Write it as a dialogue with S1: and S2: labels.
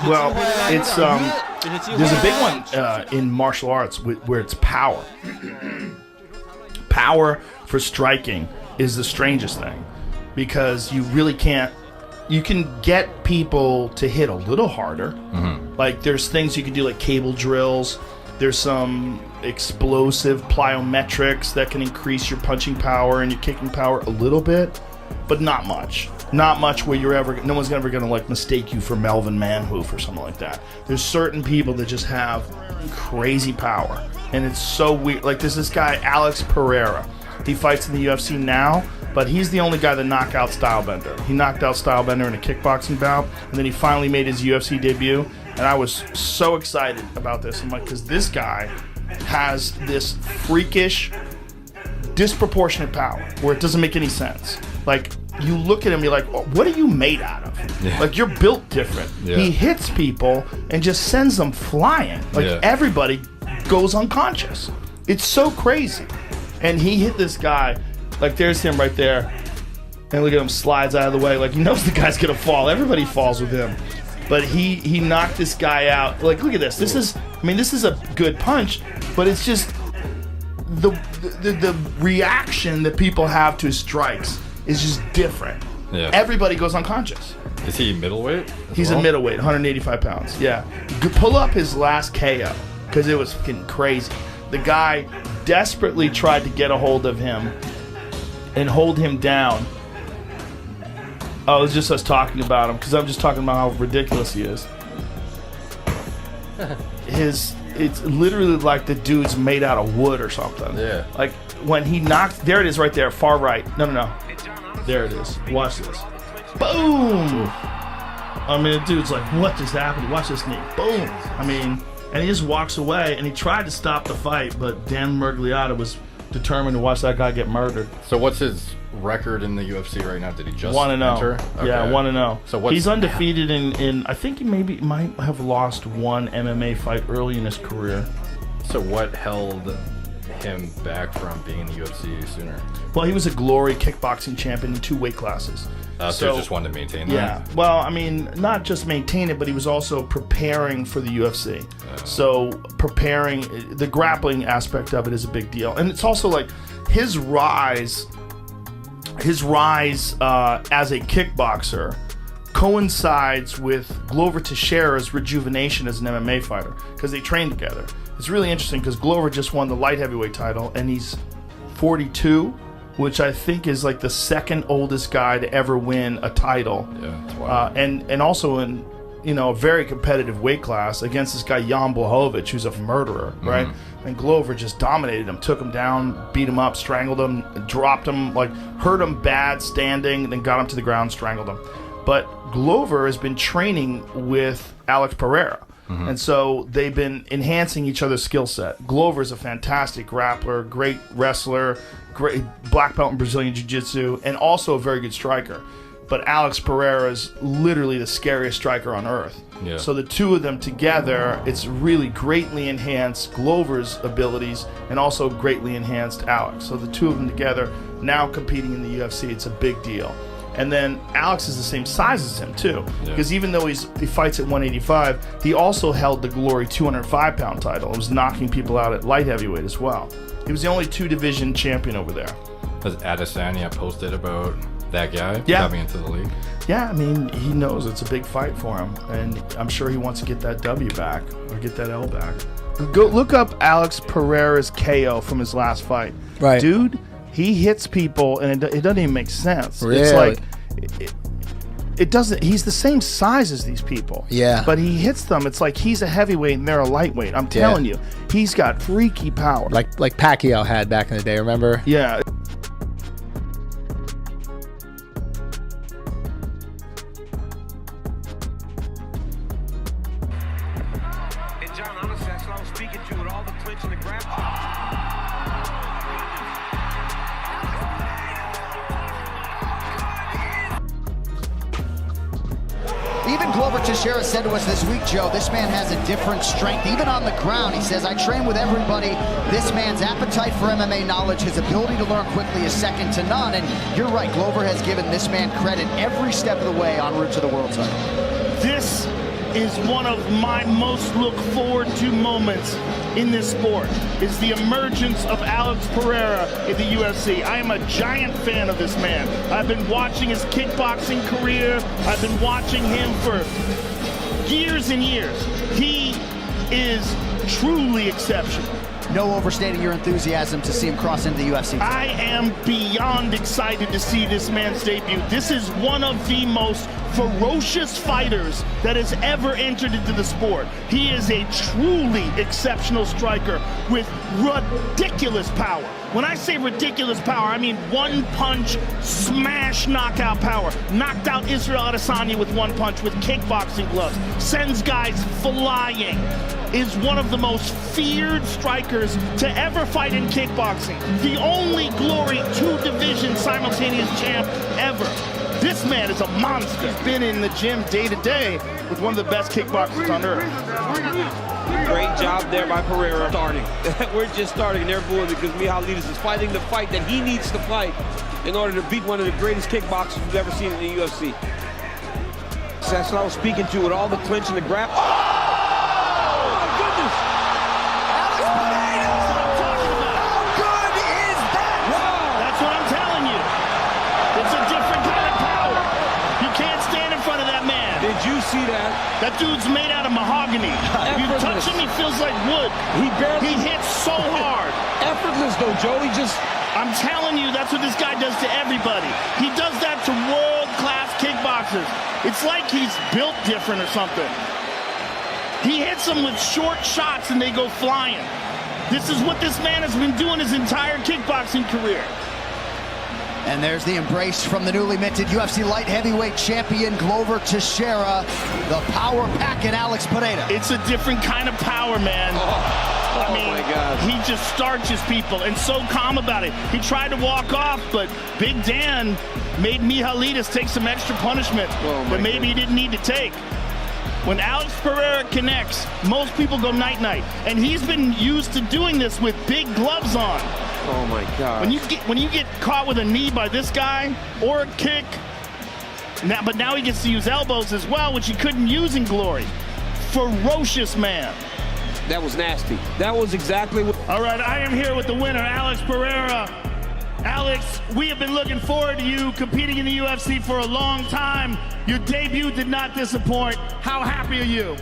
S1: Well, it's there's a big one in martial arts where it's power. Power for striking is the strangest thing because you really can't. You can get people to hit a little harder. Mm-hmm. Like there's things you can do like cable drills. There's some explosive plyometrics that can increase your punching power and your kicking power a little bit, but not much. Not much where no one's ever gonna like mistake you for Melvin Manhoof or something like that. There's certain people that just have crazy power, and it's so weird. Like there's this guy Alex Pereira. He fights in the UFC now, but he's the only guy that knocked out Stylebender. He knocked out Stylebender in a kickboxing bout, and then he finally made his UFC debut. And I was so excited about this. I'm like, because this guy has this freakish, disproportionate power where it doesn't make any sense. Like, you look at him, you're like, oh, what are you made out of? Yeah. Like, you're built different. Yeah. He hits people and just sends them flying. Like, everybody goes unconscious. It's so crazy. And he hit this guy, like, there's him right there. And look at him, slides out of the way. Like, he knows the guy's going to fall. Everybody falls with him. But he knocked this guy out. Like, look at this. This is a good punch, but it's just the reaction that people have to strikes is just different. Yeah. Everybody goes unconscious.
S2: Is he middleweight?
S1: He's a middleweight, 185 pounds. Yeah. Pull up his last KO because it was fucking crazy. The guy desperately tried to get a hold of him and hold him down. Oh, it's just us talking about him because I'm just talking about how ridiculous he is. It's literally like the dude's made out of wood or something. Yeah. Like when he knocked, there it is right there, far right. No. There it is. Watch this. Boom! I mean, the dude's like, what just happened? Watch this knee. Boom! I mean, and he just walks away and he tried to stop the fight, but Dan Miragliotta was determined to watch that guy get murdered.
S2: So what's his record in the UFC right now? Did he just
S1: 1-0?
S2: Enter? Okay.
S1: Yeah, 1-0.
S2: So
S1: he's undefeated in I think he might have lost one MMA fight early in his career.
S2: So what held him back from being in the UFC sooner?
S1: Well, he was a Glory kickboxing champion in 2 weight classes.
S2: So he just wanted to maintain that?
S1: Yeah. Well, I mean, not just maintain it, but he was also preparing for the UFC. So preparing, the grappling aspect of it is a big deal. And it's also like his rise as a kickboxer coincides with Glover Teixeira's rejuvenation as an MMA fighter because they train together. It's really interesting because Glover just won the light heavyweight title and he's 42, which I think is like the second oldest guy to ever win a title. Yeah, that's wild. And also in a very competitive weight class against this guy Jan Blachowicz, who's a murderer, right? And Glover just dominated him, took him down, beat him up, strangled him, dropped him, like hurt him bad standing, then got him to the ground, strangled him. But Glover has been training with Alex Pereira. And so they've been enhancing each other's skill set. Glover's a fantastic grappler, great wrestler, great black belt in Brazilian Jiu-Jitsu, and also a very good striker. But Alex Pereira is literally the scariest striker on earth. Yeah. So the two of them together, it's really greatly enhanced Glover's abilities and also greatly enhanced Alex. So the two of them together, now competing in the UFC, it's a big deal. And then Alex is the same size as him, too. Because even though he fights at 185, he also held the Glory 205-pound title. He was knocking people out at light heavyweight as well. He was the only 2-division champion over there.
S2: Has Adesanya posted about that guy coming into the league?
S1: Yeah, I mean, he knows it's a big fight for him. And I'm sure he wants to get that W back or get that L back. Go look up Alex Pereira's KO from his last fight.
S3: Right.
S1: Dude, he hits people, and it doesn't even make sense.
S3: Really?
S1: It's like it doesn't. He's the same size as these people.
S3: Yeah.
S1: But he hits them. It's like he's a heavyweight and they're a lightweight. I'm telling you, he's got freaky power.
S3: Like Pacquiao had back in the day. Remember?
S1: Yeah.
S4: Even Glover Teixeira said to us this week, Joe, this man has a different strength, even on the ground. He says, I train with everybody. This man's appetite for MMA knowledge, his ability to learn quickly is second to none. And you're right, Glover has given this man credit every step of the way en route to the world title.
S1: This is one of my most look forward to moments in this sport, is the emergence of Alex Pereira in the UFC. I am a giant fan of this man. I've been watching his kickboxing career. I've been watching him for years and years. He is truly exceptional.
S4: No overstating your enthusiasm to see him cross into the UFC.
S1: I am beyond excited to see this man's debut. This is one of the most ferocious fighters that has ever entered into the sport. He is a truly exceptional striker with ridiculous power. When I say ridiculous power, I mean one punch, smash, knockout power. Knocked out Israel Adesanya with one punch with kickboxing gloves. Sends guys flying. Is one of the most feared strikers to ever fight in kickboxing. The only Glory 2 division simultaneous champ ever. This man is a monster. He's been in the gym day to day with one of the best kickboxers on earth.
S5: Great job there by Pereira. Starting. We're just starting, and they're booing because Mihalidis is fighting the fight that he needs to fight in order to beat one of the greatest kickboxers we've ever seen in the UFC. That's what I was speaking to with all the clinch and the grab. Did you see that?
S1: That dude's made out of mahogany. You touch him, he feels like wood. He hits so hard.
S5: Effortless though, Joe. He just...
S1: I'm telling you, that's what this guy does to everybody. He does that to world-class kickboxers. It's like he's built different or something. He hits them with short shots and they go flying. This is what this man has been doing his entire kickboxing career.
S4: And there's the embrace from the newly minted UFC light heavyweight champion Glover Teixeira, the power pack in Alex Pereira.
S1: It's a different kind of power, man. I mean,
S5: my God.
S1: He just starches people and so calm about it. He tried to walk off, but Big Dan made Mihalidis take some extra punishment that maybe he didn't need to take. When Alex Pereira connects, most people go night-night. And he's been used to doing this with big gloves on.
S5: Oh my God.
S1: When you get caught with a knee by this guy or a kick, but now he gets to use elbows as well, which he couldn't use in Glory. Ferocious man.
S5: That was nasty. That was exactly what...
S1: All right, I am here with the winner, Alex Pereira. Alex, we have been looking forward to you competing in the UFC for a long time. Your debut did not disappoint. How happy are you?